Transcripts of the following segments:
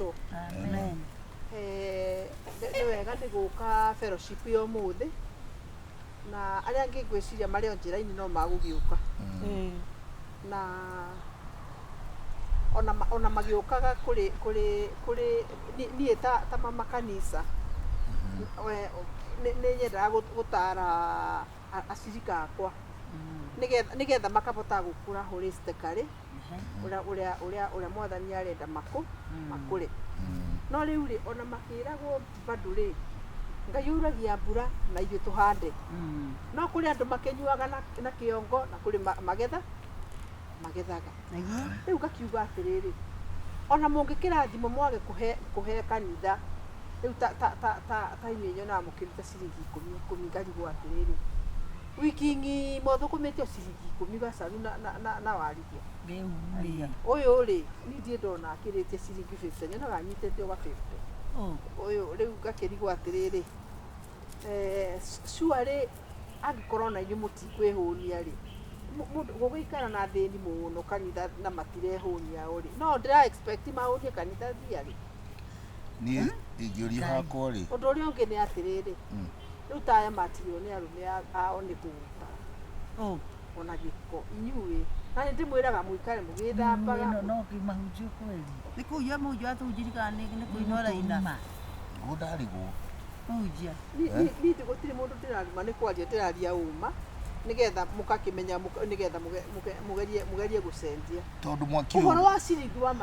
roco. Amen. Nĩ wega nĩ gũka fellowship yo mũthĩ na arĩa angĩ ngwĩciria marĩ o njĩra-inĩ no magũgĩũka na ona magĩũkaga kũrĩ niĩ ta mama kanisa nĩ nyendaga gũtara acirika akwa nĩgetha makahota gũkũra holistically ũrĩa mwathani arenda makũre no rĩu rĩ ona makĩragwo bado rĩ Ngai yuragia mbura na ithuĩ tũhande no kũrĩ andũ makĩnyuaga na kĩongo na kũrĩ magethaga rĩu ngakiuga atĩrĩrĩ ona mũngĩkĩrathimo mwage kũhe kanitha rĩu ta inyuĩ nyonaga mũkĩruta ciringi 10 ngarigwo atĩrĩrĩ wiki ng'ima ũthũkũmĩte ciringi 10 gacaru na warithia ũyũ rĩ niĩ ndona akĩrĩtie ciringi 50 nyonaga anyitĩte ũga 50 ũyũ rĩu ngakĩrigwo atĩrĩrĩ surely angĩkorwo na inyuĩ mũtikwĩhũnia rĩ gũgĩikara na thĩni mũno kanitha na matirehũnia rĩ no ndĩra expect mahũnie kanitha thia rĩ niĩ ingĩũria hakwa rĩ ũndũ ũrĩa ũngĩ nĩ atĩrĩrĩ rĩu ta aya matirwo nĩ arũme ao nĩ kũruta ona gĩko inyuĩ na nĩ ndĩmwĩraga mũikare mũgĩthambaga no kĩmahunjio kweli nĩ kũhunjia mũhunjia atũhunjirikana nĩ kũinora ina ndarigwo mũhunjia niĩ gũtirĩ mũndũ ndĩraruma nĩ kwaria ndĩraria uma nĩgetha mũkakĩmenya nĩgetha mũgerie gũcenjia tondũ mwaki ũhoro wa ciringi wa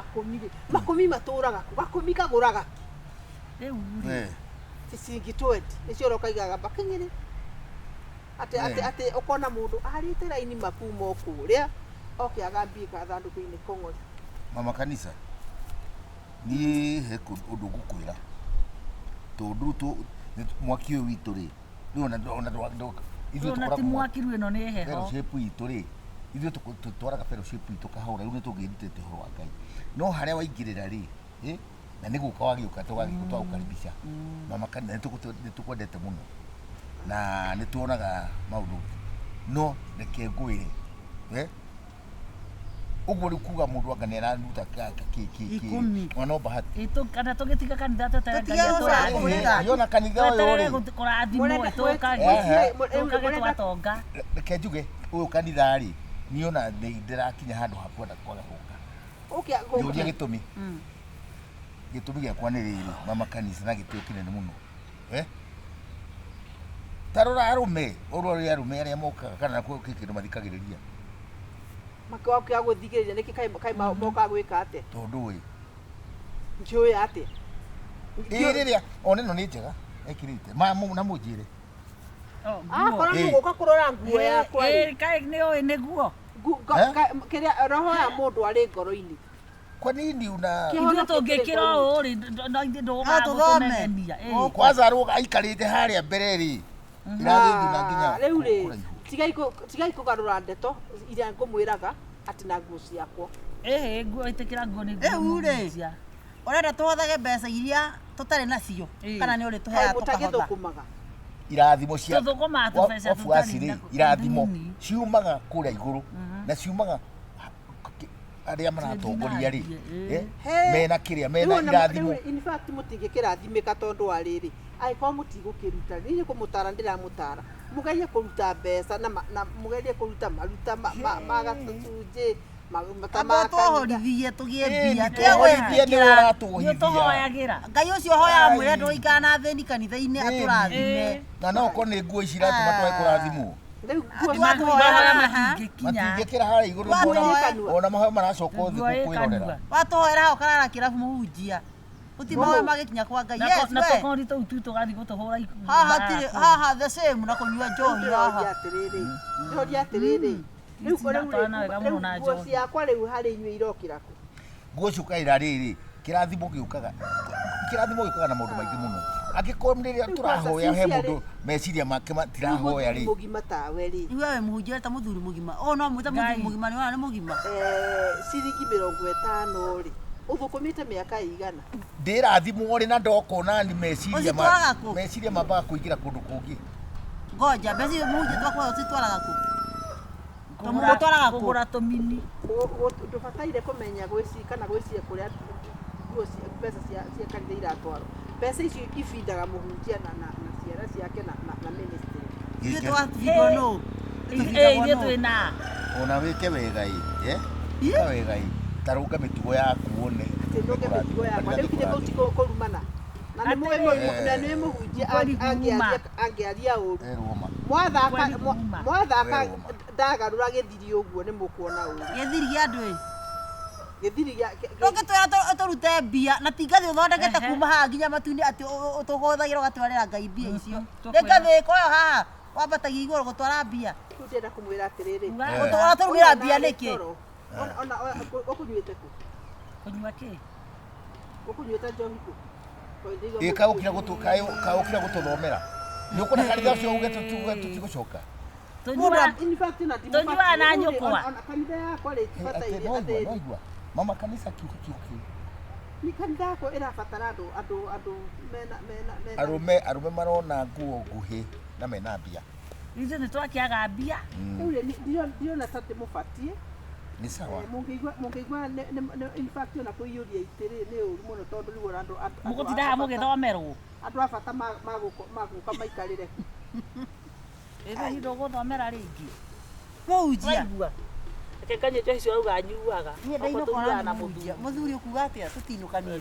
makũmi matũraga makũmi kagũraga rĩu ciringi 20 nĩcio ũkaigaga bakĩnyĩrĩ atĩ ũkona mũndũ arĩte raini makuma kũrĩa oke agambie gathandũkũ-inĩ kong'ori mama kanisa niĩ he ũndũ ngũkwĩra tondũ mwaki ũyũ witũ rĩ ona ti mwaki rĩu ĩno nĩ heho fellowship itũ rĩ ithuĩ tũtwaraga fellowship itũ kahora rĩu nĩ tũgĩrutĩte ũhoro wa Ngai no harĩa waingĩrĩra rĩ na nĩ gũka wagĩũka tũgũkaribisha mama kanitha nĩ tũkwendete mũno na nĩ tuonaga maũndũ no reke ngwĩre ũguo rĩu kuga mũndũ anga nĩ araruta mwana wa bahati kana tũgĩtiga kanitha tũtega yona kanitha ũyũ rĩ kũrathimwo tũkage twatonga reke njuge ũyũ kanitha rĩ niona ndĩrakinya handũ hakwenda kwaga gũka ũria gĩtũmi gĩakwa nĩ rĩrĩ mama kanitha na gĩtĩo kĩnene mũno tarora arũme ũrĩa arũme arĩa mokaga kana kĩndũ mathikagĩrĩria makĩwa gũthigĩrĩria nĩkĩ kaĩ moka gwĩka atĩ tondũ ĩ njũĩ atĩ rĩrĩa ona ĩno nĩ njega ekĩrĩte na mũnjĩre akorwo nĩ gũka kũrora nguo yakwa kaĩ nĩ ũĩ nĩguo kĩrĩa roho ya mũndũ arĩ ngoro-inĩ kwa nini ithuĩ tũngĩkĩra ũũ rĩ no ithuĩ ndũgagũtũnegenia kwanza aikarĩte harĩa mbere rĩ irathĩthuna nginya rĩu rĩ tigai kũgarũra ndeto iria ngũmwĩraga atĩ na nguo ciakwa nguo ĩtĩkĩra nguo nĩ rĩu rĩ ũrenda tũhothage mbeca iria tũtarĩ nacio kana nĩ ũrĩ tũheaga mũtagĩthũkũmaga irathimo cia wabuaci rĩ irathimo ciumaga kũrĩa igũrũ na ciumaga arĩa maratongoria rĩ mena kĩrĩa mena irathimo in fact mũtingĩkĩrathimĩka tondũ wa rĩrĩ angĩkorwo mũtigũkĩruta niĩ kũmũtara ndĩramũtara mũgerie kũruta mbeca na mũgerie kũruta maruta magatũcunjĩ tũhorithirie tũgĩe mbia tũhoyagĩra Ngai ũcio hoyaga mwĩre ndũikara na thĩni kanitha-inĩ atũrathime na no ko nĩ nguo ici iratũma twae kũrathimwo matingĩkĩra harĩa igũrũ ona mahoya maracoka thĩ kwĩrorera watũhoera hao karara kĩrabu mũhunjia ũtimahoya magĩkinya kwa Ngai na tũkori tũu tu tũgathiĩ gũtũhũra haha the same na kũnyua njohi haha njohi atĩrĩrĩ rĩu nguo ciakwa rĩu harĩ inyuĩ irokĩra kũ nguo ciũkaĩra rĩrĩ kĩrathimo gĩũkaga na maũndũ maingĩ mũno angĩkorwo rĩrĩa tũrahoya he mũndũ meciria make matirahoya rĩ mũgima tawe rĩ iwe we mũhunjia ta mũthuri mũgima no mwĩta mũthuri mũgima nĩ wona nĩ mũgima ciringi 50 rĩ ũthũkũmĩte mĩaka igana ndĩrathimwo rĩ na ndokona ni meciria mambaga kũingĩra kũndũ kũngĩ ngoja mbeca mũhunjia twakwa ũtitwaraga kũ kũgũra tũmini ndũbataire kũmenya gwĩciria kana gwĩciria kũrĩa niguo mbeca cia kanitha iratwarwo mbeca icio ibindaga mũhunjia na ciara ciake na ministry Ithuĩ twabindwo nũ? ithuĩ twĩna ona wĩke wega ĩka wega tarũnga mĩtugo yaku wone atĩ ndũnge mĩtugo yakwa rĩu kinya kũu kũrumana na nĩ mũhunjia angĩaria ũru mwathaka ndagarũra gĩthiri ũguo nĩ mũkuona ũru Gĩthiri gĩa andũ ĩ. gĩthiri Ndũngĩtwĩra tũrute mbia na ti ngathĩ ũthondekete kuma haha nginya matu-inĩ atĩ tũhũthagĩra ũgatwarĩra Ngai mbia icio. Nĩ ngathĩ ĩkorwo haha wambatagia igũrũ gũtwara mbia. rĩu ndĩrenda kũmwĩra atĩrĩrĩ Ũratũrugĩra mbia nĩkĩ? ona ũkũnyuĩte kũ kũnyua kĩ ũkũnyuĩte njohi kũ kaũkira gũtũthomera nĩ ũkona kanitha ũcio uge tũtigũcoka tũnyuaga na nyũkwa kanitha yakwa rĩ tibataire noigua mama kanitha kiugo kĩu ni kanitha yakwa ĩrabatara andũ arũme marona nguo nguhĩ na mena mbia ithuĩ nĩ twakĩaga mbia rĩu ndirona ta ndĩmũbatiĩ nĩ sawa mũngĩigua in fact ona kũiyũria itĩrĩ nĩ ũru mũno tondũ rĩu andũ mũgũtindaga mũgĩthomerwo andũ a bata magũka maikarĩre ĩno hindo gũthomera rĩngĩ Mũhunjia. waigua reke kanyue njohi cio auga anyuaga Niĩ ndainũkora na mũhunjia. Mũthuri ũkuga atĩa tũtinũkanie.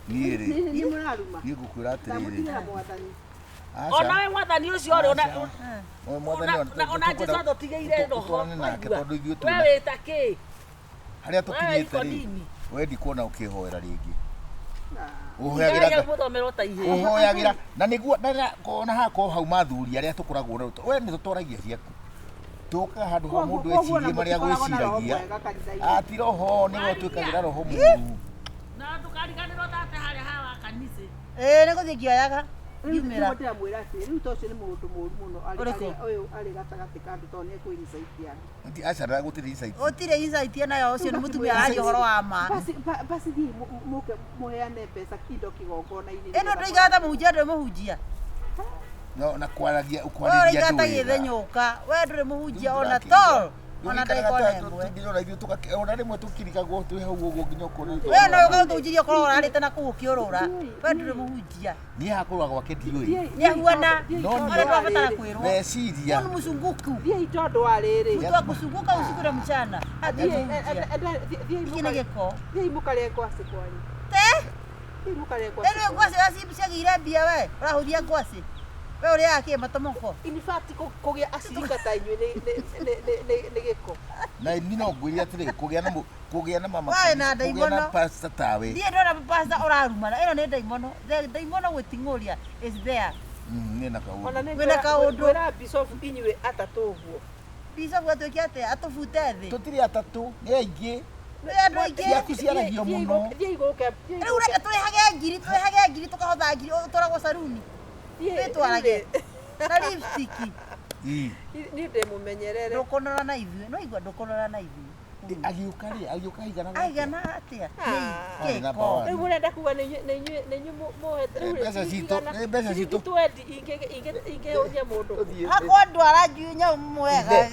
niĩ rĩ nĩ mũraruma niĩ ngũkwĩra atĩrĩrĩ ndamũtigĩra mwathani ona we mwathani ũcio rĩ ona Jesũ mwathani atũtigĩire roho tũtwarane nake tondũ ithuĩ we twĩna wĩta kĩ harĩa tũkinyĩte rĩ Nikodimi. wendi kuona ũkĩhoera rĩngĩ Ngai mũthomero ta ihĩ ũhoyagĩra na nĩguo kona hakorwo hau mathuri arĩa tũkoragwo nao we nĩ tũtoragia ciaku tũkaga handũ ha mũndũ ecirie marĩa gwĩciragia atiroho nĩwe twĩkagĩra roho mũru na ndũkariganĩrwo tate harĩa hawa kanitha Nĩ gũthiĩ ngĩoyaga. Ngiumĩra. ndĩramwĩra atĩ rĩu ta ũcio nĩ mũndũ mũru mũno Ũrĩkũ? ũyũ arĩ gatagatĩ ka andũ tondũ nĩ ekũinicaitia andũ acara gũtirĩ insight Gũtirĩ insight nayo ũcio nĩ mũtumia araria ũhoro wa ma. basi thiĩ mũke mũheane mbeca kindo kĩgongona-inĩ Ĩno ndũikara ta mũhunjia ndũrĩ mũhunjia. na kwaragia Wewe ũkwarĩria ũraikara ta andũ gĩthĩ nyũka. We ndũrĩ mũhunjia ona tol. Ona ndagĩkona ĩmwe. ndĩrona ithuĩ ona rĩmwe tũkirikagwo twĩ hau ũguo nginya ũkona We no ũka ũtũnjirie ũkorwo ũrarĩte na kũu ũkĩũrũra. We ndũrĩ mũhunjia. niĩ hakorwo gwake ndiũĩ Nĩahuana. No, Ona ndwabatara kwĩrwo. meciria Huyu ni mzunguku. thiĩ tondũ wa rĩrĩ Mtu wa kuzunguka usiku na mchana. Hiki ni gĩko. thiĩ mũkarĩe ngwacĩ kwanyu Te? thiĩ mũkarĩe Eno ngwacĩ ciagĩire mbia we. Ũrahũria ngwacĩ. We ũrĩaga kĩ matomoko? in fact kũgĩa acirika ta inyuĩ nĩ gĩko na niĩ no ngwĩre atĩrĩ kũgĩa na mama Waĩ na ndaimono. kũgĩa na pastor tawe Ndiye ndona pasta ũrarumana. Ĩno nĩ ndaimono. Ndaimono gwĩting'ũria is there. nĩ na kaũndũ Wĩna kaũndũ. kwĩra bishop inyuĩ atatũ ũguo Bishop atuĩke atĩa atũbute thĩ. tũtirĩ atatũ nĩ aingĩ Nĩ andũ aingĩ. ciaku ciaragio mũno thiĩ igũke Rĩu reke tũrĩhage ngiri tũkahotha ngiri ũtwaragwo saruni. Wĩtwarage. Na lipstick. Ii. niĩ ndĩmũmenyerere Ndũkũnora na ithuĩ. No igua ndũkũnora na ithuĩ. agĩũka aigana Aigana atĩa? Arĩ namba Kĩko. one. rĩu mũrenda kuga nĩ inyuĩ mohete Mbeca citũ nĩ mbeca citũ twendi ingĩhũthia mũndũ Hakwa ndwara njunya mwega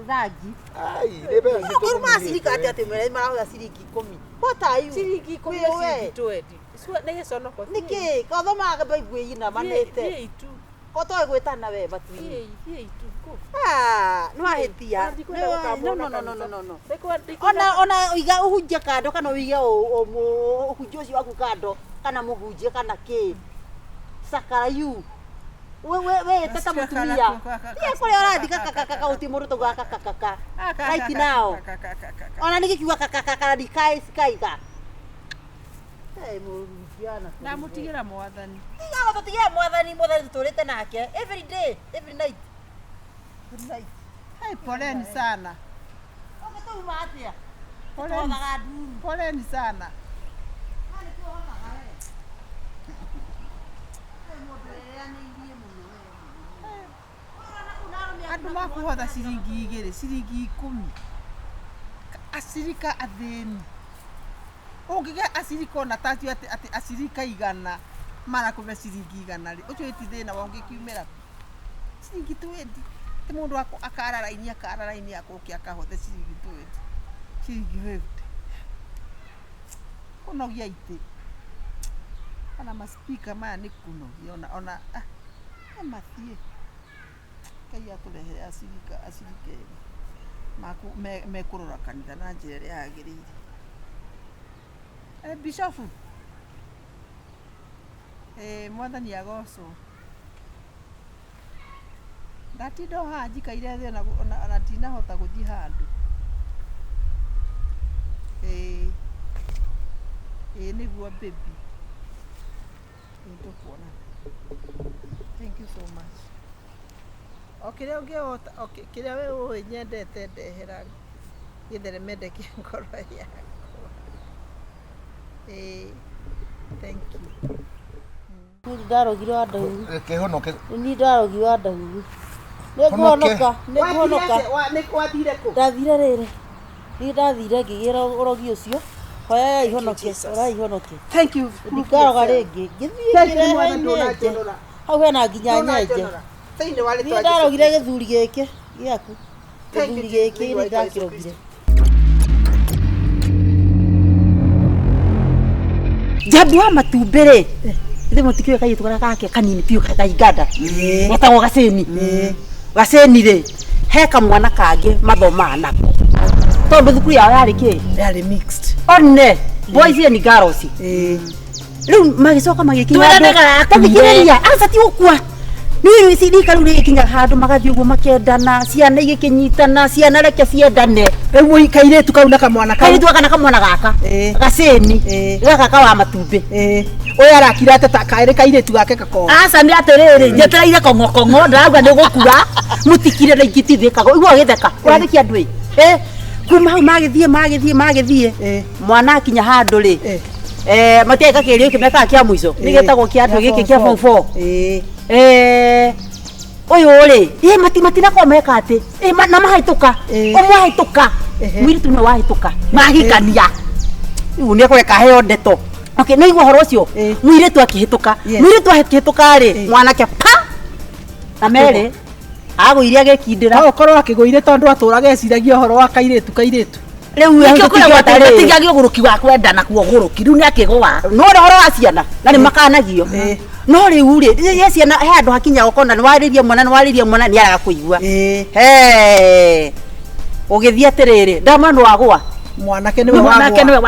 rangi. ai nĩ mbeca citũ Ũruma cirika atĩ mwere marahũra ciringi 10. What are you? ciringi ikũmi na ciringi twendi nĩ gĩconoko Nĩkĩ? Kathomaga baigui inamanĩte. Kotoe gwĩtana we batu-inĩ. Nĩ wahĩtia. No. Ona uiga ũhunjia kando kana uige ũhunjia ũcio waku kando kana mũhunjia kana kĩ. Sakarayu. We tata mũtumia. Tiye kũrĩa ũrathi kakakaka ũti mũndũ tauga kakakaka. Right now. Ona nĩgĩkiuga kakakaka ndikaiga. na mũtigĩra mwathani Tiga tũtigĩra mwathani tũtũrĩte nake every day, every night. Good night. poleni sana Ũgĩtũma atĩa? Poleni. Tũtwathaga nduru. poleni sana andũ makũhotha ciringi igĩrĩ ciringi 10 acirika athĩni ũngĩgĩa acirika ona tatio atĩ acirika 100 marakũbe ciringi 100 rĩ ũcio ti thĩna wa ũngĩkiumĩra ciringi 20 ti mũndũ akara raini akũkia akahothe ciringi 20 ciringi 50 kunogia ite ana maspika maya ni kunogia ona mathie kai aturehe acirike maku mekurora kanitha na njira ria yagirire bishofu mwathani agocwo ndatindo haha njikaire thĩ ona tinahota gũthiĩ handũ nĩguo baby nĩtũkuona. Thank you so much. Kĩrĩa ũngĩhota kĩrĩa we ũĩ nyendete ndehera gĩtheremende kĩa ngoro yakwa. Thank you. Ndarogirwo andau. Kehonoke. Ni ndarogirwo andau. Nĩguonoka. Wathire kũ? Ndathire rĩrĩ. Ni ndathire ngĩgĩra ũrogi ũcio. Hoya ihonoke. Ora ihonoke. Thank you. Ndikaroga rĩngĩ. Gĩthiĩ hau hena nginya nyenje. Ni ndarogire gĩthuri gĩkĩ gĩaku. Gĩthuri gĩkĩ nĩ ndakĩrogire. Jambu wa matumbĩ rĩ. Ithe mũtikĩwe kairĩtu karĩa gake kanini biũ kaiganda. Gatagwo gacĩni. Gacĩni rĩ, he kamwana kangĩ mathomaga nako. Tondũ thukuru yao yarĩ kĩ? Yarĩ mixed. One, boys and girls. Rĩu magĩcoka magĩkinya tathikĩrĩria, aca ti gũkua. Nĩ thirikari rĩu ĩkinya handũ magathiĩ ũguo makendana, ciana igĩkĩnyitana, ciana reke ciendane. Rĩu kairĩtu kau na kamwana kau. Kairĩtu aka na kamwana gaka. Gacĩni. Gaka wa matumbĩ. Oya arakira ate kaire kairĩtu gake kako. Aca nĩ atĩrĩrĩ, njetereire kongo ndauga nĩ gũkura. Mũtikire na ingĩtithĩkaga. Igua gĩtheka. Ũrathĩkia andũ kuma hau magĩthiĩ. Mwana akinya handũ rĩ. Matiaika kĩrĩo kĩmeka kĩa mũico. Nĩ gĩtagwo kĩa andũ gĩkĩ kĩa form 4. Ũyũ rĩ, matinako meka atĩ. Na mahĩtũka. Ũmwe ahĩtũka. Mũirĩtu nĩ wahĩtũka. Mahikania. Rĩu nĩ ekũreka heo ndeto. Okay, no igua horo ũcio. Mũirĩtu akĩhĩtũka. Mũirĩtu akĩhĩtũka rĩ, mwanake pa. Na merĩ agũire agĩkindĩra. Ũkorwo akĩgũire tondũ atũraga eciragia ũhoro wa kairĩtu. Rĩu gũtigagio ũgũrũki wa kwendana kuo ũgũrũki. Rĩu nĩ akĩgũa. No ũhoro wa ciana na nĩ makanagio. No rĩu rĩ, ciana he handũ hakinya ũkona nĩ warĩria mwana nĩ araga kũigua. Ũgĩthiĩ atĩrĩrĩ, ndamano wagũa. Mwanake nĩwe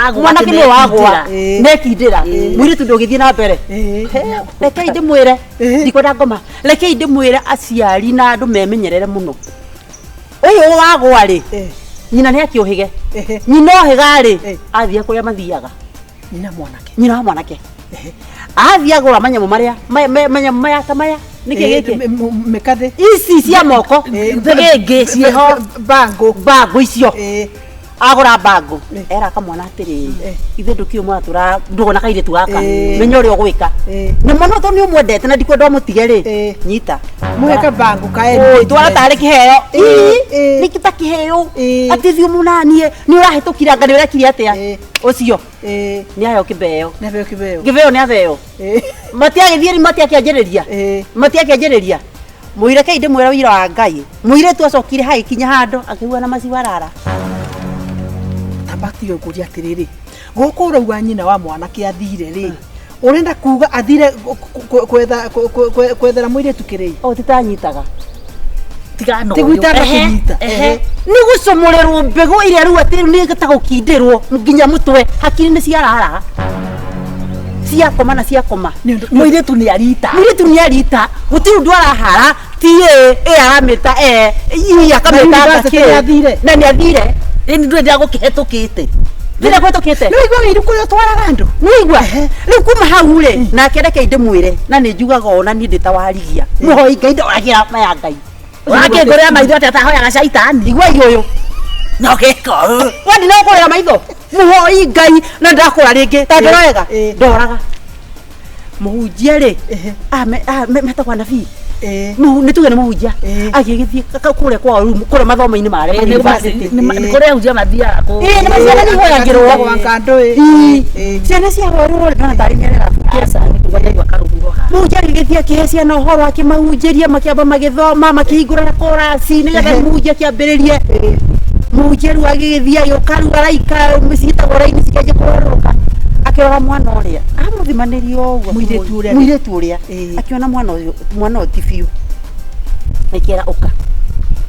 wagũa. Nekindĩra. Mũirĩtu ndũgĩthiĩ na mbere. Rekei ndĩmwĩre, ndikwenda ngoma. Rekei ndĩmwĩre aciari na andũ memenyerere mũno. Ũyũ wagũa rĩ, nyina nĩ akĩũhĩge. Nyina ũhĩga rĩ, athiĩ kũrĩa mathiaga. Nyina wa mwanake. Athiĩ agũra manyamũ marĩa ta maya. Nĩkĩ gĩkĩ? Mĩkathĩ. Ici cia moko. Ngĩ ciĩho. Bango icio. Agora bango. Era kamwana atĩrĩ. Ithe ndũkĩo mwatura ndũgona kairĩtu gaka. Menya ũrĩa ũgwĩka. Nĩ mwana ũtũ nĩ ũmwendete na ndikwenda ũmũtige rĩ. Nyita. Mũheke bango kae. Twara tarĩ kĩheo. Nĩ kita kĩheo. Atĩ thiũ mũnanie nĩ ũrahĩtũkira ngani ũrekire atĩa. Ũcio. Nĩ ayo kĩbeo. Kĩbeo nĩ atheo. Matiagĩthiĩ matiakĩanjĩrĩria. Mũireke ndĩmwĩra wĩra wa Ngai. Mũirĩtu acokire hagĩkinya handũ akĩigua na maciwarara. Batio kuria atĩrĩrĩ. Gũkũ ũrauga nyina wa mwanake athire rĩ. Ũrenda kuga athire kwethera mũirĩtu kĩrĩ. Titanyitaga. Tigano. Tigwĩta kũnyita. Nĩ gũcomorerwo mbegũ iria rĩu atĩ nĩ gĩtagwo kindĩrwo nginya mũtwe hakiri nĩ ciarara. Ciakoma na ciakoma. Mũirĩtu nĩ arita. Gũtirĩ ũndũ arahara. Ti aramĩta akamĩta athire. Na nĩ athire. Ni ndwenda gũkĩhetũkĩte. Ndĩra kwetũkĩte. Nĩ igua wĩru kũrĩa twaraga andũ. Nĩ igua. Rĩu kuma hau rĩ, nake reke ndĩmwĩre na nĩ njugaga ona niĩ ndĩtawarigia. Mũhoi Ngai ndoragira maya Ngai. Wakĩngũrĩra maitho atĩ atahoyaga caitani. Igua iyoyo. No gĩko. Wandi no kũrĩra maitho. Mũhoi Ngai na ndakũra rĩngĩ. Ta ndĩroega. Ndoraga. Mũhunjia rĩ. Metagwo nabii. Nĩ tuge nĩ mũhunjia. Agĩgĩthiĩ kũrĩa kwa kũrĩa mathomo-inĩ marĩa ma university. Nĩ kũrĩa ahunjia mathiaga kũ. Nĩ maciana nĩ ihoyagĩrwo. Ciana ciahũrĩrwo rĩ kana tarĩ mĩerera kĩasa nĩ kũgayagwo karũgũro ha. Mũhunjia agĩgĩthiĩ akĩhe ciana ũhoro akĩmahunjĩria makĩamba magĩthoma makĩhingũra korasi nĩgetha mũhunjia akĩambĩrĩrie. Mũhunjia rĩu agĩgĩthiĩ agĩũka rĩu araika cigĩtagwo raini cikĩanjia kũrororoka. akirora mwana uria amuthimanĩrio ũguo mũirĩtu ũrĩa akiona mwana ũyũ ti biũ aikĩra ũka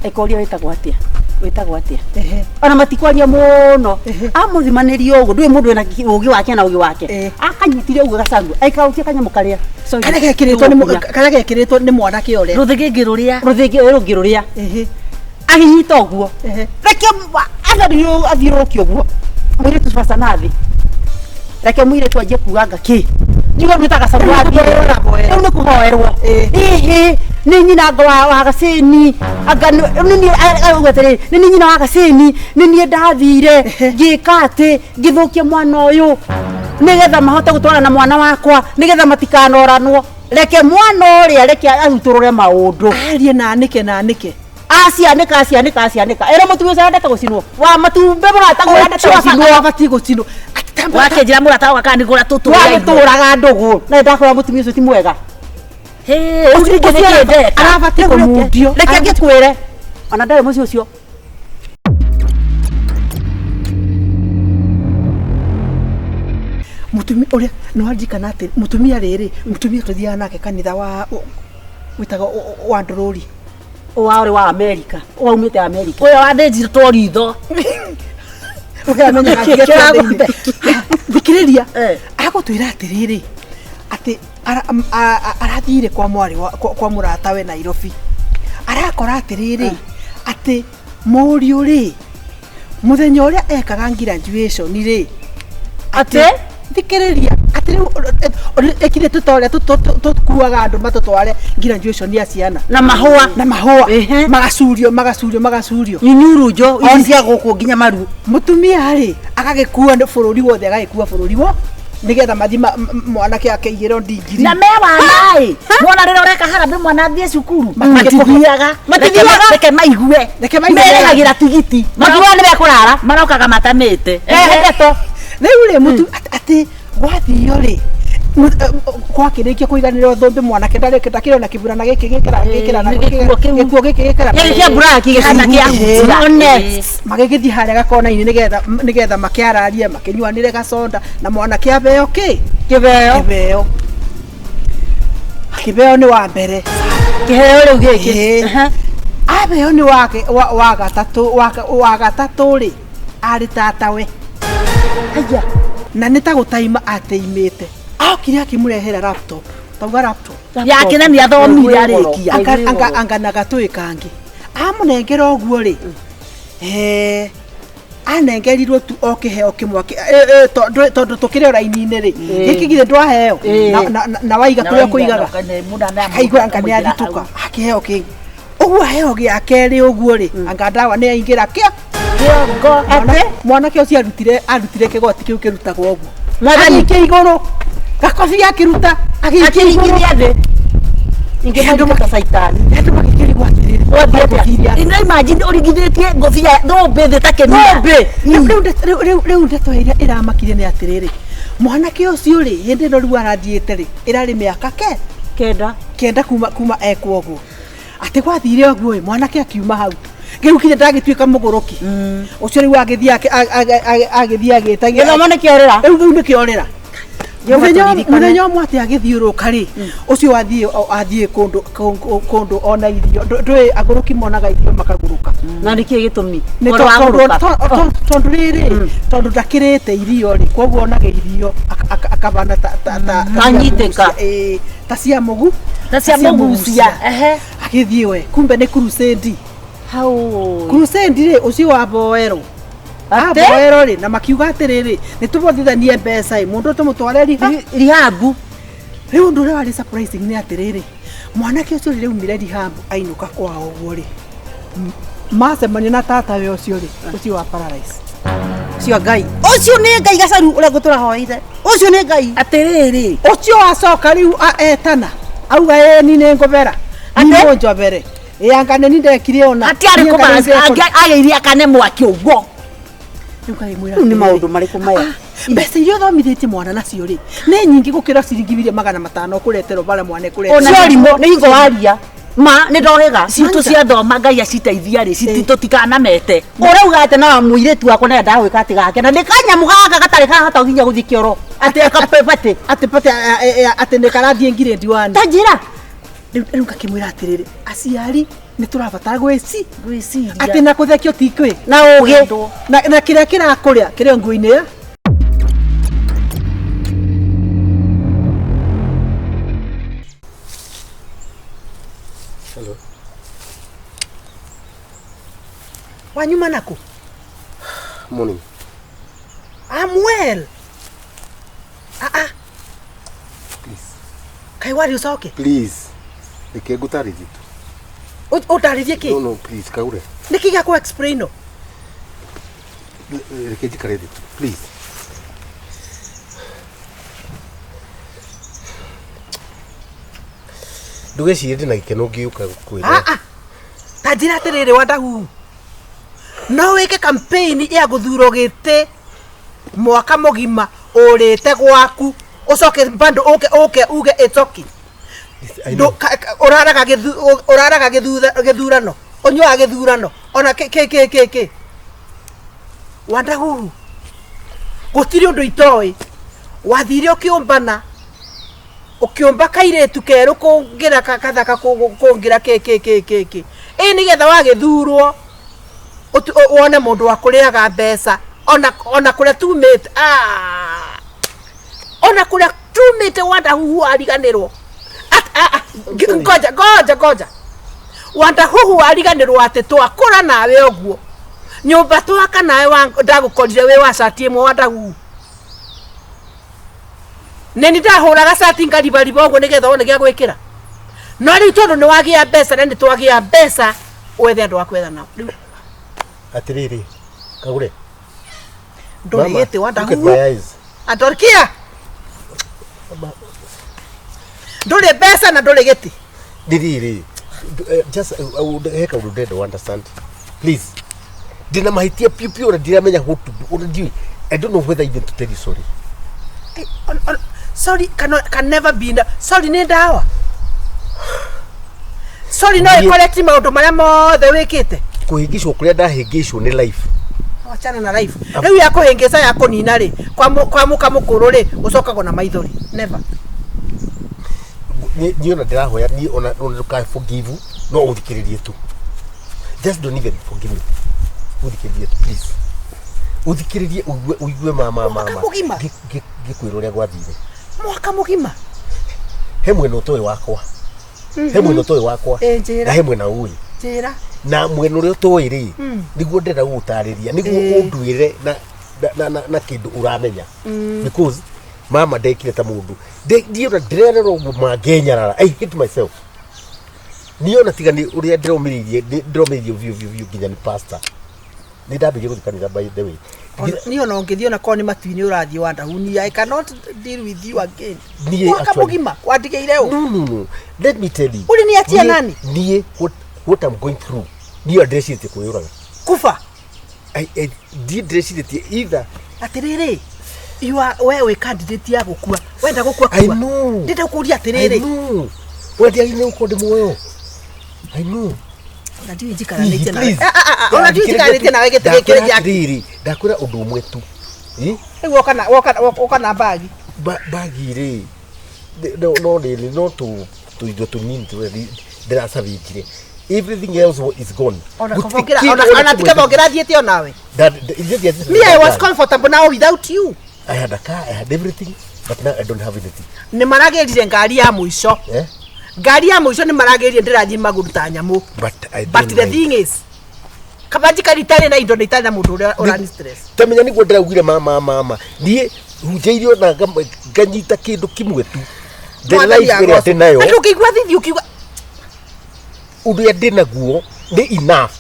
aikoria wĩtagwo atĩa ona matikwaria mũno amuthimanĩrio ũguo ndũĩ mũndũ ena ũgĩ wake na ũgĩ wake akanyitire ũguo gacangu aikautia kanyamũ karĩa karĩa gekĩrĩtwo nĩ mwanake ũrĩa rũthĩngĩ rũrĩa aginyita ũguo reke athiũrũrũkie ũguo mũirĩtu basa nathĩ reke mũirĩtu anjie kuanga kĩ nĩguo ndutaga cabu wa rĩu nĩ kũhoerwo nĩ nyina wa Gacĩni anga nĩ nyina wa Gacĩni nĩ niĩ ndathire ngĩka atĩ ngĩthũkia mwana ũyũ nĩgetha mahote gũtwarana mwana wakwa nĩgetha matikanoranwo reke mwana ũrĩa reke arutũrũre maũndũ arie na anĩke asianĩka era mũtumia ũcio arendete gũcinwo wa matumbĩ mũratagwo arendete gũcinwo abatiĩ gũcinwo wake njĩra mũrata wakwa kanĩgũra tũtũraga ndũgũ na ndakora mũtumia ũcio ti mwega arabatiĩ kũmundio reke ngĩkwĩre ona ndarĩ mũciĩ ũcio mutumia ũrĩa no anjikana atĩ mutumia rĩrĩ mutumia tũthiaga nake kanitha wa wĩtagwo wa Ndũrũri ũrĩ wa Amerika waumĩte Amerika ũyũ wathĩnjirwo ritho thikĩrĩria agũtwĩra atĩrĩrĩ atĩ arathire kwa mwarĩ kwa mũratawe Nairobi arakora atĩrĩrĩ atĩ mũriũ rĩ mũthenya ũrĩa ekaga graduation rĩ atĩ thikĩrĩria atĩ ekire tũtorĩa tũkuaga andũ matũtware graduation ya ciana na mahũa magacurio inyurunjo ici cia gũkũ nginya maru mũtumia rĩ agagĩkua bũrũri wothe agagĩkua bũrũri wo nĩgetha mathi mwanake akĩigĩrwo ndigiri na mewana mwana rĩrĩa ũreka harambĩ mwana athiĩ cukuru matithiaga reke maigue merĩhagĩra tigiti makiuga nĩ mekũrara marokaga matamĩte ndeto rĩu rĩ mũtu atĩ gwathio rĩ kwakĩrĩkia kũiganĩrwo thũmbĩ mwanake ndakĩrĩ na kĩburana gĩkĩ gĩkuo gĩkĩ buraki gĩkana kĩa magĩgĩthiĩ harĩa gakona-inĩ nĩgetha makĩararie makĩnyuanĩre gaconda na mwanake abeo kĩbeo nĩ wa mbere kĩheo rĩu gĩkĩ abeo nĩ wa gatatũ rĩ arĩ tatawe na nĩ ta gũtaima ateimĩte okire akĩmũrehera laptop tauga laptop yake na nĩ athomire arĩkia anga na gatũĩ kangĩ amũnengera ũguo rĩ anengerirwo tu okĩheo kĩmwe tondũ tũkĩrĩ raini-inĩ rĩ gĩkĩ githĩ ndwaheo na waiga kũrĩa kũigaga akaigua anga nĩ athituka akĩheo kĩngĩ ũguo aheo gĩa kerĩ ũguo rĩ anga ndawa nĩ aingĩra kĩongo mwanake ũcio arutire kĩgoti kĩu kĩrutagwo ũguo mwathani igũrũ gakobi akĩruta agĩikĩria thĩ ingĩ andũ saitani andũ magĩkĩrigwo atĩrĩrĩ ina imagine ũringithĩtie ngobia thũmbĩ thĩ takĩmia rĩu ndeto ĩrĩa ĩramakire nĩ atĩrĩrĩ mwanake ũcio rĩ hĩndĩ ĩno rĩu arathiĩte rĩ ĩrarĩ mĩaka kenda kuma ekwo ũguo atĩ gwathire ũguo mwanake akiuma hau rĩu kinya ndagĩtuĩka mũgũrũki ũcio rĩu agĩthiĩ agĩtagia gĩthomo nĩ kĩorĩra rĩu nĩ kĩorĩra mũthenya ũmwe atĩ agĩthiũrũka rĩ ũcio athiĩ kũndũ ona irio ndũĩ agũrũki monaga irio makagũrũka na nĩkĩĩ gĩtũmi tondũ rĩrĩ tondũ ndakĩrĩte irio rĩ koguo onaga irio akabana anyitĩka ta cia mũgu cia agĩthiĩ we kumbe nĩ crusade rĩ ũcio wa Mboero rĩ na makiuga atĩrĩrĩ nĩ tũbothithanie mbeca mũndũ tũmũtware rihabu rĩu ũndũ ũrĩa warĩ surprising nĩ atĩrĩrĩ mwanake ũcio rĩ umire rihabu ainũka kwao ũguo rĩ macemania na tatawe ũcio rĩ ũcio wa Paradise ũcio Ngai ũcio nĩ Ngai gacaru ũrĩa ngũtũrahoeire ũcio nĩ Ngai atĩrĩrĩ ũcio wacoka rĩu etana auga ni nĩ ngobera ni mũnjobere anga nĩ ndekire ona atiarĩ kũmara agĩirie akane mwaki ũguo rĩu nĩ maũndũ marĩkũ maya mbeca iria thomithĩtie mwana nacio rĩ nĩ nyingĩ gũkĩra ciringi 500 kũreterwo bara mwana kũreterwo cionimo nĩ hingo waria ma nä ndohäga citå cia thoma ngai aciteithia rä cititå tikanamete å rauga atä na mwä tu wakwa nenda gwä ka atä gake na nä kanyamå gaka gatarä kahota gå nginya gå thiä kä oro atä akapebatä atä nä karathiä ngirĩndi wani ta njä ra rä u ngakä mwä ra atä rä rä aciari nä tå rabatara gwä gwiciria atä na kå thekio tikwä na ågä na kä rä a kä rakå rä a kä rä o nguo-inä ya Hello. wanyuma nako Morning. I'm well. Please. Kai wari ucoke Please. Reke ngutarĩrie tu. ũndarĩrie kĩ? No, please, Kaure. Nĩkĩ gĩa kũ explain no? Reke njikare thĩ tu. Please. Ndũgecirie ndĩ na gĩkeno ngĩũka kwĩra. Ta njĩra atĩrĩrĩ Wadahu. No wĩke campaign ya gũthurwo gĩtĩ mwaka mũgima ũrĩte gwaku ũcoke bando ũke uge it's okay. Ũraraga gĩthurano ũnyuaga gĩthurano ona kĩ Wadahu gũtirĩ ũndũ itoĩ wathire ũkĩũmbana ũkĩũmba kairĩtu kerũ kũngira kathaka kũngira kĩ nĩgetha wagĩthurwo wone mũndũ wa kũrĩaga mbeca ona kũrĩa tumĩte ona kũrĩa tumĩte Wadahu ariganĩrwo ngoja Wadahu ariganĩrwo atĩ twakũra nawe ũguo nyũmba twaka nawe ndagũkorire wĩ wa cati ĩmwe Wadahu nĩ ndahũraga cati ngaribariba ũguo nĩgetha one gĩa gwĩkĩra no rĩu tondũ nĩ wagĩa mbeca na nĩ twagĩa mbeca wethe andũ a kwetha nao Atĩrĩrĩ, Kaure. ndũrĩgĩte Wadahu andorkia ndũrĩ mbeca na ndũrĩ gĩtĩ Diriri. Just I would heka would don't understand. Please. Dina mahitia piu na diramenya what to do. I don't know whether even to tell you sorry. Sorry can never be sorry nĩ ndawa sorry no correct maũndũ marĩa mothe wĩkĩte Kũhĩngĩcwo kũrĩa ndahĩngĩcwo nĩ life. Achana na life rĩu ya kũhĩngĩca ya kũnina rĩ kwa mũka mũkũrũ rĩ ũcokagwo na maithori never Niona ndĩrahoya ni ona ndũkae forgive no ũthikĩrĩrie tu. Just don't even forgive me. Ũthikĩrĩrie tu please. Ũthikĩrĩrie ũigue mama ngĩkwĩra ũrĩa gwathire mwaka mũgima he mwena ũtoĩ wakwa he mwena ũtoĩ wakwa na he mwena ũyũ njĩra na mwena ũrĩa ũtoĩ rĩ nĩguo ndĩrenda gũgũtarĩria nĩguo ũnduĩre na kĩndũ ũramenya because mama ndekire ta mũndũ ndiona ndĩrererwo mangenyarara I hate myself niona tiga nĩ ũrĩa ndĩromĩrĩirie view nginya nĩ pastor nĩ ndambĩrĩrie gũthiĩ kanitha by the way niona ũngĩthiĩ ona korwo nĩ matu-inĩ ũrathiĩ Wadahu I cannot deal with you again mwaka mũgima wandigĩire ũ no let me tell you uri ni atia nani niĩ what I'm going through niyo ndĩrecirie kwĩyũraga kufa ndĩrecirie either atĩrĩrĩ we candidate ya gũkua wenda gũkua I know ndĩrenda gũkũria atĩrĩrĩ wendiaginĩ ũko ndĩ muoyo I know ona ndiũĩ njikaranĩtie nawe ona ndiũĩ njikaranĩtie nawe gĩtĩ gĩkĩ gĩaku ndakwĩra ũndũ ũmwe tu woka na bagi rĩ no rĩrĩ no tũindo tũnini ndĩracabĩkire everything else is gone ona tikabongira thiĩte onawe me I was comfortable now without you I had a car I had everything but now I don't have anything nĩ maragĩrire ngari ya mũico ngari ya mũico nĩ maragĩrire ndĩrathiĩ magũrũ ta nyamũ but the thing is kabanji karitare na indo nĩitarĩ na mũndũ ũrĩa ũrani stress tamenya nĩguo ndĩraugire mama niĩ hunjĩirio na nganyita kĩndũ kĩmwe tu the life ĩrĩa ndĩ nayo ũkĩigua thithi ũkiuga ũrĩa ndĩ naguo nĩ enough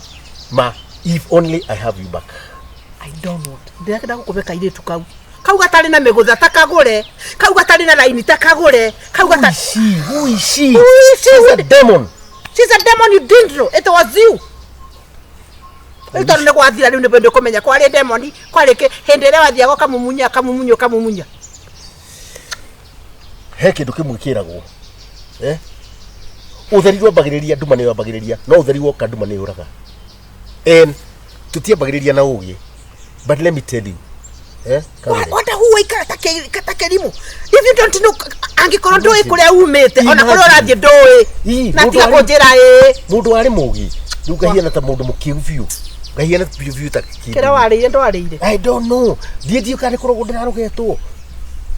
if only I have you back I don't want ndĩrakĩenda gũkũbe kairĩtu kau gatarĩ na mĩgũtha ta kagũre kau gatarĩ na raini ta kagũre kau gatarĩ who is she she's a demon you didn't know it was you rĩu tondũ nĩ gwathira rĩu nĩ bende kũmenya kwarĩ demoni kwarĩ kĩ hĩndĩ ĩrĩa wathiago kamumunya he kĩndũ kĩmwe kĩragwo utheri wambagiriria nduma ni wambagiriria no utheri woka nduma ni uraga en tutiambagiriria na ugi but let me tell you what who ikara takerimu if you don't know angikoro ndoi kuria umete ona kuria urathie ndoi na tiga kunjira mundu ari mugi ndukahiana ta mundu mukiu biu ngahiana biu ta kira warire ndwarire I don't know die kare korogo ndirarugetwo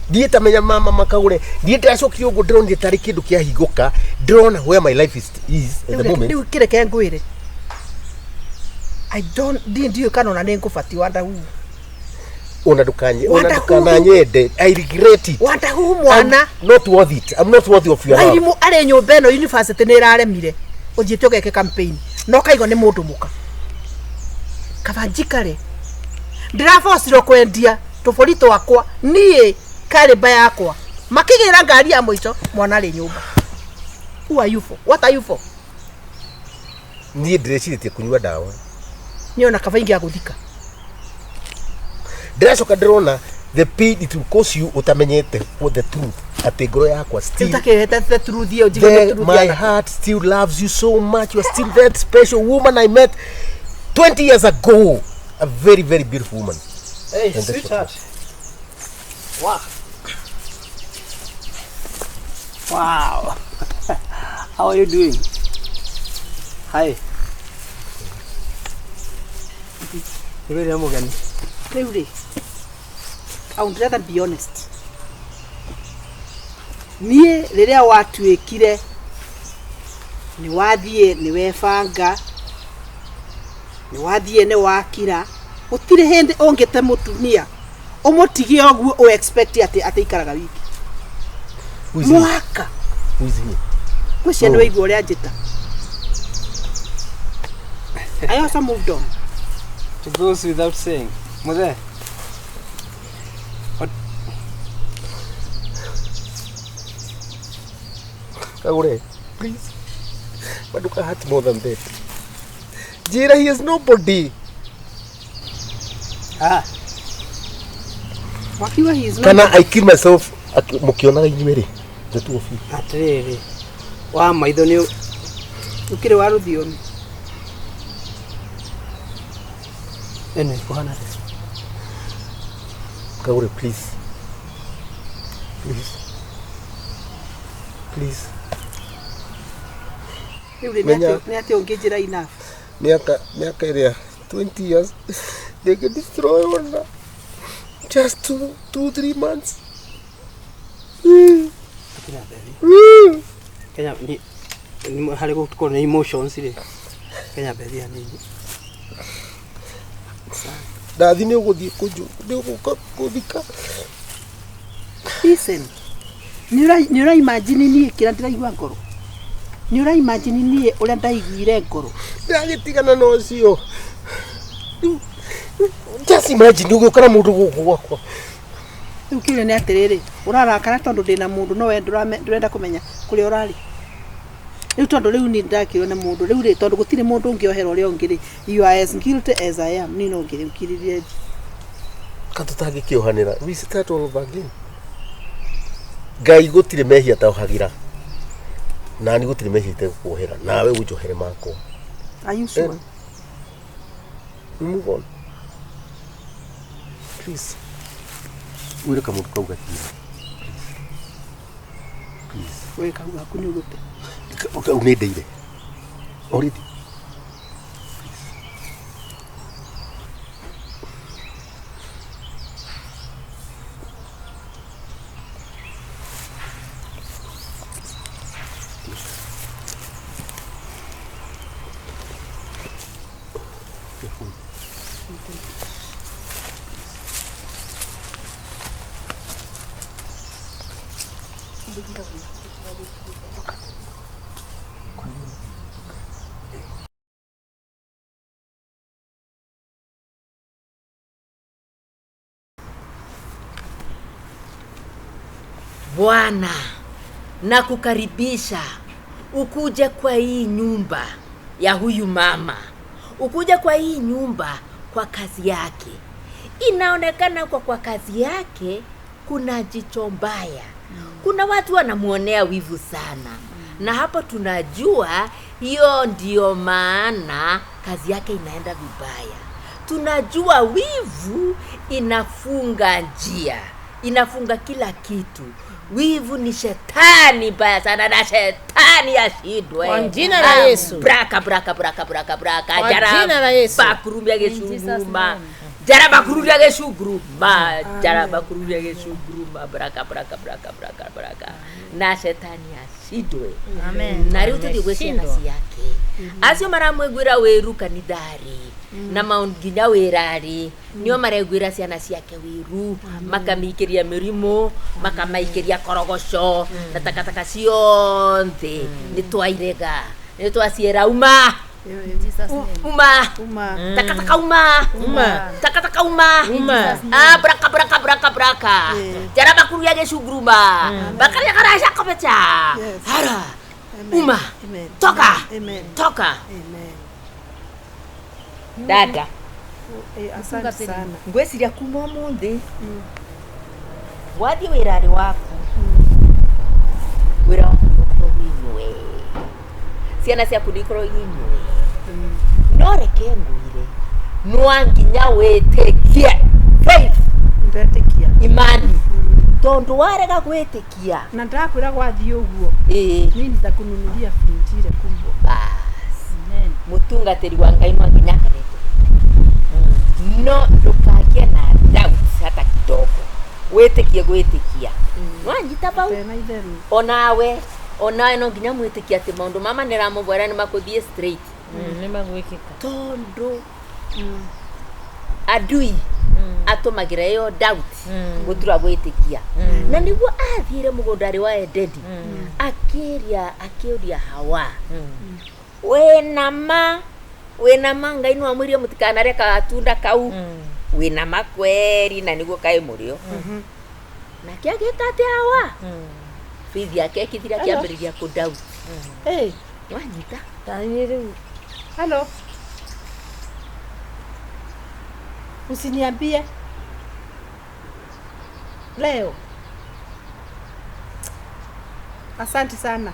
die tamenya mama makaure die ndacokio ngo ndiro nditari kindu kia hinguka ndrona where my life is at the moment ndu kireke ngwire I don't ndio kanona ningubati wanda hu ona dukana nyende I regret it wanda hu mwana not worth it I'm not worthy of your love aimu are nyumba eno university ni iraremire ujite ugeke campaign no kaigo ni mundu muka kavanjikare ndirafosiro kwendia tuborito wakwa nie kariba yakwa makigira ngari ya mwicho mwana ri nyumba who are you for what are you for nie ndrecirite kunywa dawa niona kavaingi ya guthika ndiracoka ndirona the pain it will cause you utamenyete for the truth ati ngoro yakwa still the truth yo jiga truth my heart still loves you so much you are still that special woman I met 20 years ago a very very beautiful woman hey sweetheart wow how are you doing hi Really amo gani really I would rather be honest nie riria watuikire ni wathie ni webanga ni wathie ni wakira utire hindi ongete mutumia umutigie oguo o expect ati ikaraga wiki mwaka kucia ni waigua uria njita I also moved on. It goes without saying. Mother. What? Kaure, please. Maduka hurt more than that. Jira, he is nobody. Wakiwa he is nobody. Can I kill myself? Mukiona inyuere. The two of you. Atrere. Wa maitho ni ukire waruthioni. Anyway, kuhana. Kaure, please. Please. Please. Niati ongejira enough. Miaka iria 20 years they can destroy one just 2-3 months. Kenya ni hali ko na emotions ile. Kenya baby ani. Dathi ni uguthie kunju ni uguthika. Listen. Ni ura imagine ni kira ndiraigua ngoro. Ni ura imagine ni uria ndaiguire ngoro. Ndagitigana no cio. Just imagine ugukora mundu guku gwakwa. Ukire ni atiriri urarakara tondu ndina mundu no we ndurenda kumenya kuri urari. Riu tondu riu ni ndakiro na mundu riu ri tondu gutire mundu ungiohera uri ongiri you are as guilty as I am ni no ngiri ukiririe katutangi kiohanira we start all over again. Ngai gutire mehia ta uhagira na ni gutire mehia te kuohera nawe ujohere mako. Are you sure? Move on please. Wira kamundu kauga please we kauga kunyugute unendeire already. Bwana, nakukaribisha ukuje kwa hii nyumba ya huyu mama. Ukuje kwa hii nyumba kwa kazi yake. Inaonekana kwa kazi yake kuna jicho mbaya. Kuna watu wanamuonea wivu sana. Na hapo tunajua hiyo ndio maana kazi yake inaenda vibaya. Tunajua wivu inafunga njia, inafunga kila kitu. Wivu ni shetani mbaya sana, na shetani ashindwe. Kwa jina la Yesu. Braka. Kwa jina la Yesu. Bakurubia geshuguruma. Jaraba kurudia geshuguruma. Jaraba kurudia geshuguruma. Braka. Na shetani ashindwe. Amen. Na rĩu tũthiĩ gwĩ ciana ciake. Acio maramwĩgwĩra wĩru kanithari na maunginya wĩrari nĩo maregwĩra ciana ciake wĩru, makamĩikĩria mĩrimũ, makamaikĩria korogoco na takataka cionthe nĩ twairega, nĩ twaciĩra uma takataka uma braka jaraba kuruya geshuguruma bakaria karasha kopecha hara uma toka dada Asante sana. ngweciria kuma ũmũthĩ wathiĩ wĩrarĩ waku wĩra waku inyuĩ ciana ciaku nĩikorwo inyuĩ no reke ngwĩre nwanginya wĩtĩkie faith Ndetĩkia. imani tondũ warega gwĩtĩkia Na ndakwĩra gwathiĩ ũguo. Mimi nitakununulia friji ile kubwa. basi mũtungatĩri wa Ngai nwanginya akarete no ndũkagĩe na doubt hata kidogo, gwĩtĩkia nwanyita bau Tena itheru. onawe no nginya mwĩtĩkia atĩ maũndũ mama nĩramũbwera nĩmakũthiĩ straight Nĩ magwĩkĩka. tondũ adui atũmagĩra ĩyo doubt gũtura gwĩtĩkia na nĩguo athiire mũgũndarĩ wa Edeni akĩũria Hawa wĩnama Ngai nĩwamwĩrire mũtikanarĩa gatunda kau wĩnama kweri na nĩguo kaĩ mũrĩo nake agĩka atĩ Hawa faith yake ĩkĩthira kĩambĩrĩria kũdoubt wanyita Tani rĩu. Hello. Usiniambie. Leo. Asante sana.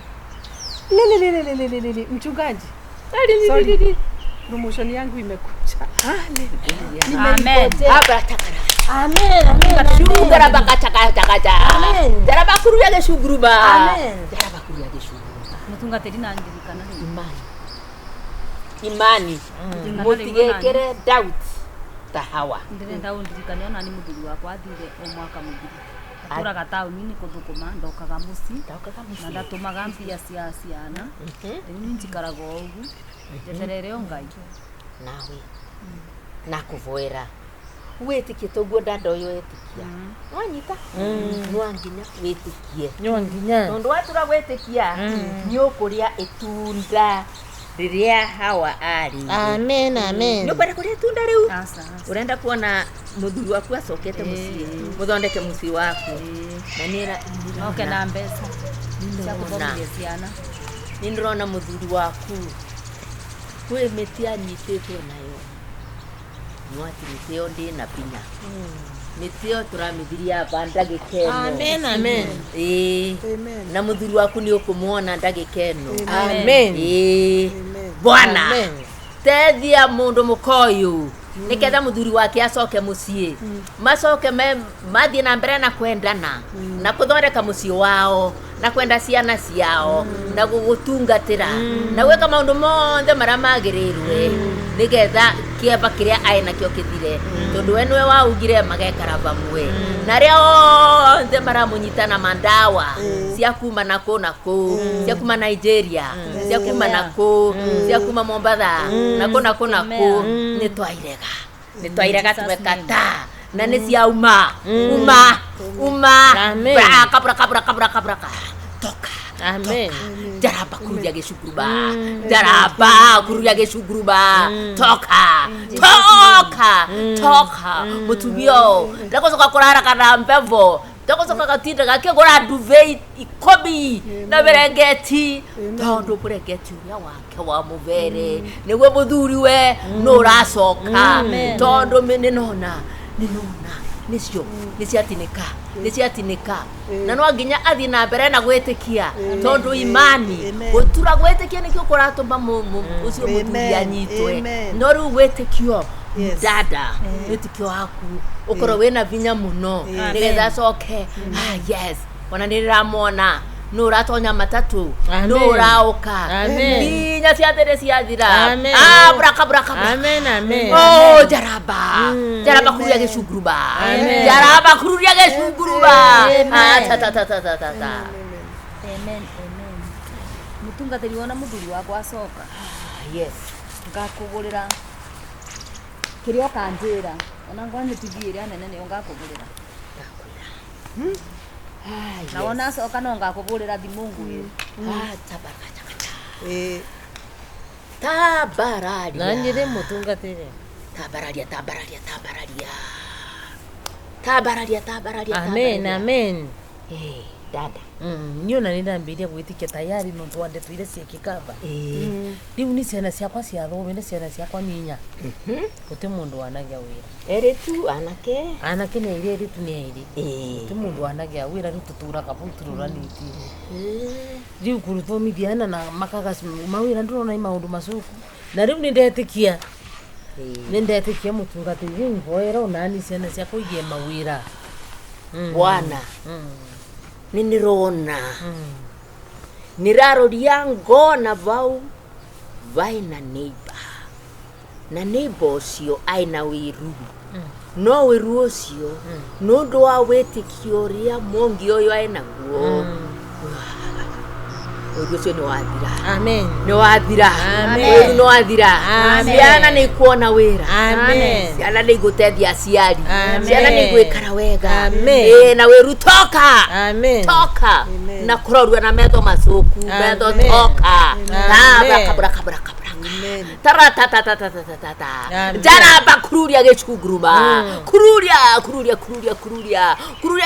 Lili. Mchungaji. Sorry. Promotion yangu imekuja. Amen. Amen. Jaraba kachaka. Amen. Jaraba kuruya geshuguruma. Amen. Jaraba kuruya geshuguruma. Mũtungatĩri na ndirikana rĩu. Imani. Mũtigekere doubt ta Hawa. Ndĩrenda ũndirikane ona nĩ mũthuri wakwa athire mwaka mũthiri. Atũraga taũni-inĩ kũthũkũma ndokaga mũciĩ na ndatũmaga mbia cia ciana. Rĩu niĩ njikaraga o ũguo njeterere o Ngai. Nawe nakũvoera wĩtĩkie toguo dada ũyũ wĩtĩkia wanyita nwanginya wĩtĩkie tondũ watura gwĩtĩkia nĩ ũkũrĩa itunda rĩrĩa Hawa arĩ. Amen. Nĩ ũkwenda kũrĩa itunda rĩu ũrenda kuona mũthuri waku acokete mũciĩ mũthondeke mũciĩ waku na nĩra oke na mbeca cia gũthomithia ciana. nĩ ndĩrona mũthuri waku kwĩ mĩtĩ anyitĩtwo nayo no atĩ mĩtĩ ĩyo ndĩna binya mĩtĩ ĩyo tũramĩthiria aba ndagĩka ĩno. Amen. Na mũthuri waku nĩ ũkũmuona ndagĩka ĩno. Amen. Bwana tethia mũndũ mũkoyũ nĩketha mũthuri wake acoke mũciĩ macoke mathiĩ na mbere na kwendana na kũthondeka mũciĩ wao na kwenda ciana ciao na gũgũtungatĩra na gwĩka maũndũ mothe marĩa magĩrĩirwe nĩgetha kĩamba kĩrĩa arĩ nakĩo kĩthire tondũ we nĩwe waugire magekara vamwe na arĩa othe maramũnyitana mandawa cia kuma na kũu cia kuma Nigeria cia kuma na kũu cia kuma Mombasa na kũu nĩ twairega tumekata na nĩ cia uma braka toka. Amen. Jaraba kuruya geshugruba toka mutubio ndakosoka kurara kana mpevo ndakosoka katinda gakegora duvet ikobi na berengeti tondu burengeti uria wake wa muvere niwe muthuri we no uracoka tondu ninona nicio niciatinika na no nginya athi na mbere na gwitikia tondu imani gutura gwitikia nikio kuratuma ucio muthuri anyitwe no riu gwitikio dada gwitikio aku ukoro wina vinya muno nigetha coke yes ona niriramona no ratonya matatu no rauka ninya ciatere ciathira braka amen amen oh jaraba kururia gicunguruba jaraba kururia gicunguruba ta amen mutungatiri wona muthuri wakwa acoka yes ngakugurira kirio kanjira ona ngwanye tithire anene ni ngakugurira na wona acoka no ngakugurira thimu ngwire tabararia na nyire mutungatire tabararia amen dada niona nindambiria gwitikia tayari no twande twire ciekikaba riu ni ciana ciakwa cia thome ni ciana ciakwa ninya guti mundu wanagia wira eritu anake ni iri eritu ni iri guti mundu wanagia wira riu tuturaga vau tururaniti riu kuruthomithiana na makaga mawira ndurona maundu macuku na riu nindetikia mutungatiri mvoera onani ciana ciakwa igie mawira bwana ninirona niraroria ngona vau vaina neighbor ucio aina wiru no wiru ucio nundu wa witikio ria mongi uyu aina guo uyu ucio ni wathira amen no wathira ciana ni kuona wira ciana ni gutethia aciari ciana ni gwikara wega na wiru toka na kurorua na metho macuku metho toka braka jaraba kururia gicunguruma kururia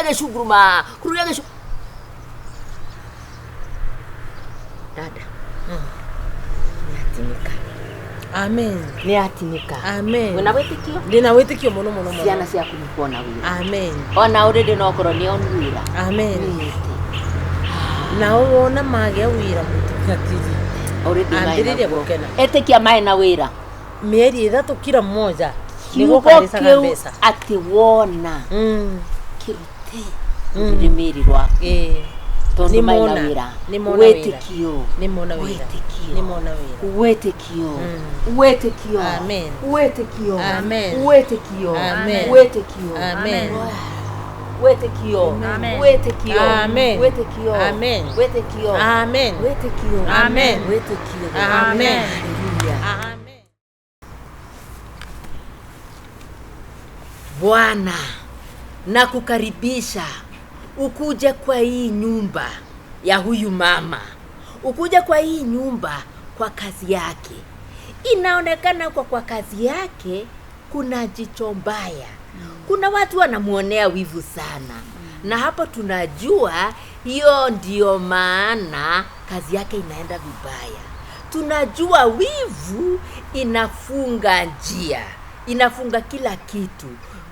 gicunguruma dada niatinika amen wina witikio ndina witikio muno ciana ciaku ni kuona wira amen ona already no korwo ni on wira amen na wona magia wira mutungatiri ambiriria gukena etikia mai na wira mieri 3 kila mmoja niguo kanisa mbeca ati wona kiruti ndimirirwa ni mona wira wetikio Bwana nakukaribisha ukuje kwa hii nyumba ya huyu mama, ukuje kwa hii nyumba kwa kazi yake. Inaonekana kwa kazi yake kuna jicho mbaya, kuna watu wanamuonea wivu sana, na hapo tunajua hiyo ndio maana kazi yake inaenda vibaya. Tunajua wivu inafunga njia, inafunga kila kitu.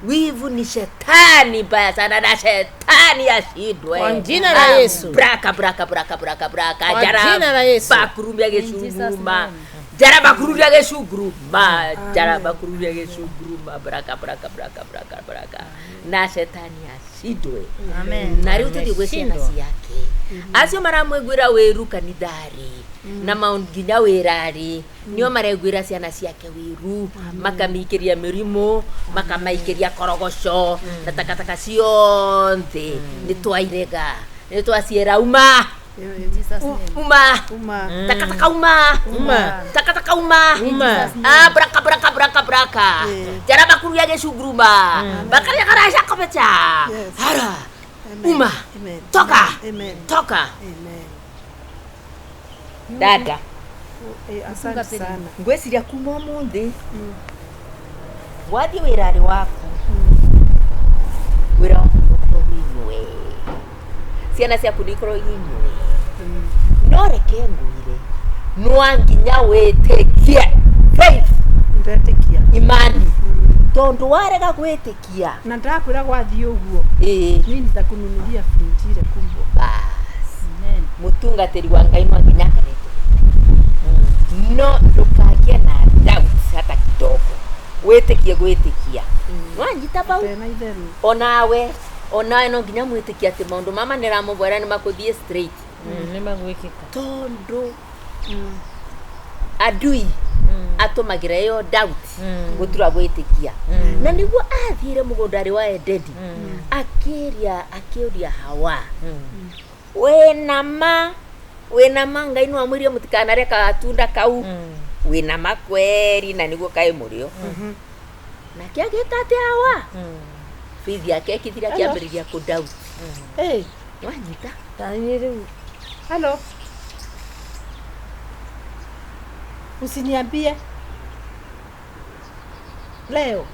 Wivu ni shetani mbaya sana, na shetani ashindwe kwa jina la Yesu. Braka jina la Yesu. Bakurumia geshunguruma, jaraba kurudia geshunguruma, jaraba kurudia geshunguruma, braka na shetani ashindwe. Amen. Na riu tudigwese nasi yake acio maramwegwira wiru kanithari na maunginya wirari nio maregwira ciana ciake wiru, makamikiria mirimo, makamaikiria korogoco na takataka cionthe nitwairega, nitwaciera uma takataka uma braka jaraba kuruya geshunguruma bakaria karasha kopecha hara uma toka dada. Asante sana. Ngwesiria kuma munthi wathi wirari waku wira winywe ciana ciaku nikoro inywe no reke ngwire no anginya witikie faith, ndetikia imani tondu warega gwitikia na ndakwira gwathie uguo mimi nitakununulia fridge ile kubwa basi mutungatiri wa Ngai mwanginya karete no ndukagie na doubt hata kidogo witikie gwitikia wanyita bau onawe no nginya mwitikia ati maundu mama niramubwera ni makuthie straight ni magwikika tondu adui atumagira yo doubt gutura gwitikia na niguo athire mugundari wa Ededi akiuria Hawa wena ma Ngai no amwirie mutikanareka atunda kau wena makweri na niguo kai murio na kiagika ati Hawa fithi yake kithira kiambiriria ku doubt wanyita tanyiri hello usiniambie leo.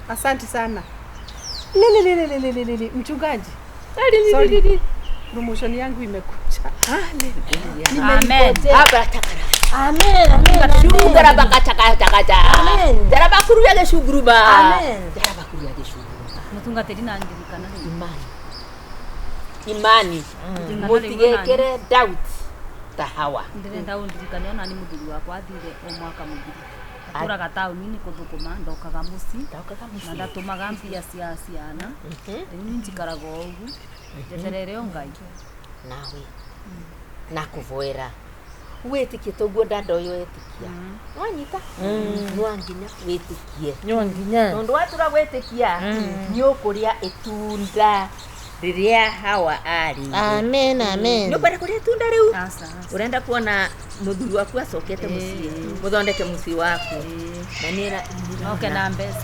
Asante sana. Lele mchungaji. Sorry. Promotion yangu imekuja. Amen. Amen. Shugura bakachaka. Amen. Daraba kuruya ge shuguruba. Amen. Daraba kuruya ge shuguruba. Mutunga tedi na angirikana imani. Mutigekere doubt ta Hawa. Ndirenda undirikane ona ni muthuri wakwa athire mwaka muthiri. Aturaga tauni-ini kuthukuma ndokaga muci na ndatumaga mbia cia ciana riu njikaraga ugu njeterere o Ngai nawe nakuvoera witikie toguo ndanda uyu witikia wanyita nwanginya witikie nwanginya tondu watura gwitikia ni ukuria itunda riria Hawa ari. Amen. Ni ukwenda kuria itunda riu urenda kuona muthuri waku acokete mucii muthondeke mucii waku na nira oke na mbeca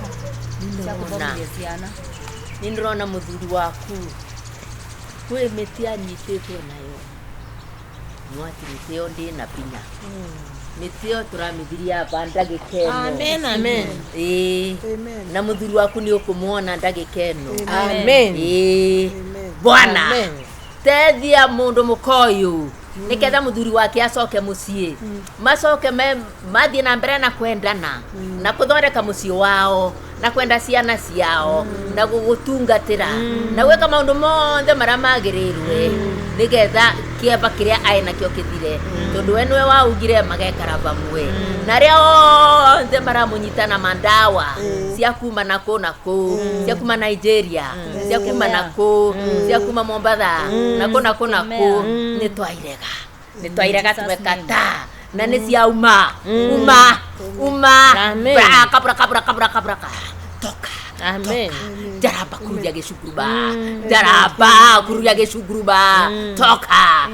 cia kuthomithia ciana ni ndirona muthuri waku kwi miti anyititwo nayo nwatirite yo ndi na pinya miti yo turamithiria hapa ndagikeno. Amen. Na muthuri waku ni ukumuona ndagikeno. Amen. Bwana tethia mundu mukoyu niketha muthuri wake acoke mucii macoke mathie na mbere na kwendana na kuthondeka mucii wao na kwenda ciana ciao na gugutungatira na gwika maundu monthe maria magirirwe nigetha kiamba kiria aina kio kithire tondu we niwe waugire magekara vamwe na ria onthe maramunyitana mandawa cia kuma na kuu cia kuma Nigeria cia kuma na kuu cia kuma Mombasa na kuu nitwairega tumekata na nisia uma braka toka. Amen. Jaraba kuruya ge shuguruba toka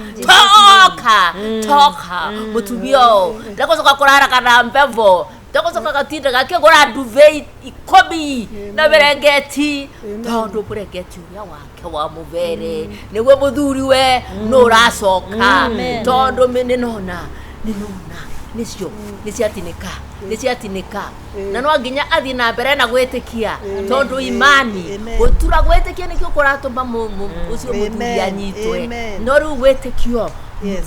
mutubio ndako soka kurara kana mpevo ndako soka katinda gake gora duve ikobi na berengeti tondu burengeti uria wake wa muvere niwe muthuri we no uracoka tondu ninona niciatinika na no nginya athi na mbere na gwitikia tondu imani gutura gwitikia nikio kuratuma ucio muthuri anyitwe no riu gwitikio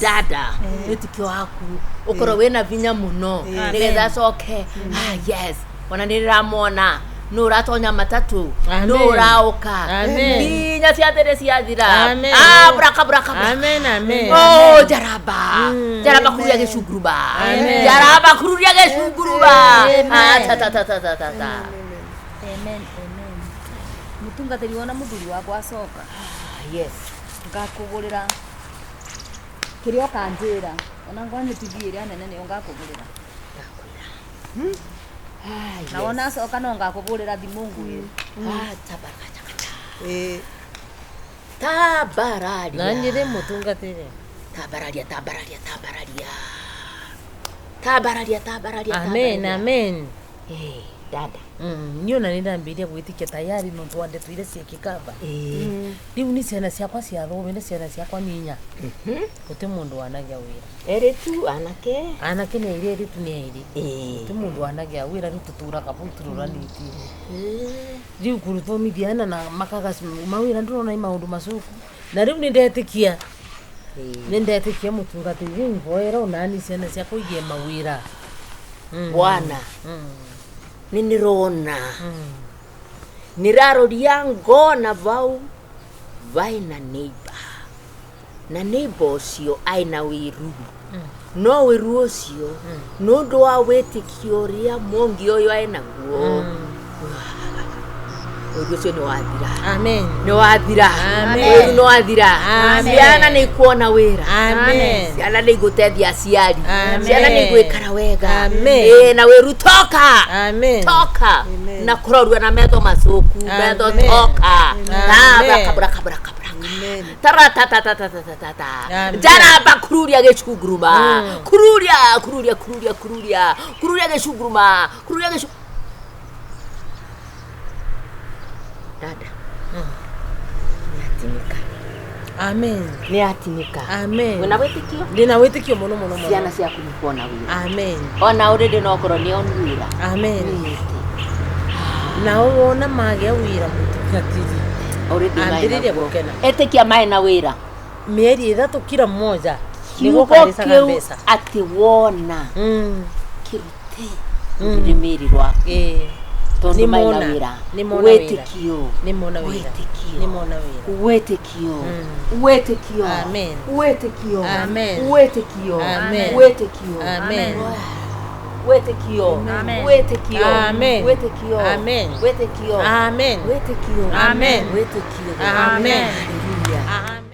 dada gwitikio waku ukoro wina vinya muno nigetha acoke yes ona niriramona no uratonya matatu no urauka ninya ciathire ciathira braka amen oh jaraba kuruya ge shuguruba jaraba kuruya ge shuguruba amen mutungatiri wona muthuri wakwa acoka yes ngakugurira kirio kanjira ona ngwanye TV iria nene ni ngakugurira na wona acoka no ngakugurira thimu ngui tabararia na njire mutungatiri tabararia amen dada niona nindambiria gwitikia tayari no twande twire ciekikaba riu ni ciana ciakwa ciathome ni ciana ciakwa ninya guti mundu wanagia wira eritu anake ni iri eritu ni iri ti mundu wanagia wira riu tuturaga butururaniti riu kuruthomithiana na makaga mawira ndurona maundu macuku na riu nindetikia mutungatiri mvoera onani ciana ciakwa igie mawira Bwana ninirona niraroria ngona vau vaina neighbor na neighbor ucio aina wiru no wiru ucio no ndo wa wetikio ria mongi oyo aina guo ucio ni wathira. Amen. Ni wathira. Amen. Ni wathira. Ciana ni kuona wira. Amen. Ciana ni gutethia aciari. Amen. Ciana ni gwikara wega. Amen. Na wiru toka. Amen. Toka. Na kurorua na metho macuku. Metho toka. Kabra. Amen. Tara ta. Jana bakururia gechuguruma. Kururia gechuguruma. Dada. Niatimika. Amen. Niatimika. Amen. Wena wetikio? Ndina wetikio muno. Ciana ciaku ni kuona wira. Amen. Ona urede no korwo ni on wira. Amen. Na wona magia wira mutukatiri. Urede ambiririe gukena. Etikia mai na wira. Mieri 3 kila mmoja. Niguo kaisa pesa. Ati wona. Kiruti. Ndimiri rwa. Nimona wira. Wetikio. Nimona wira. Wetikio. Amen. Wetikio. Amen. Wetikio. Amen. Wetikio. Amen. Wetikio. Amen. Wetikio. Amen. Wetikio. Amen. Wetikio. Amen. Wetikio. Amen. Wetikio. Amen. Hallelujah. Amen.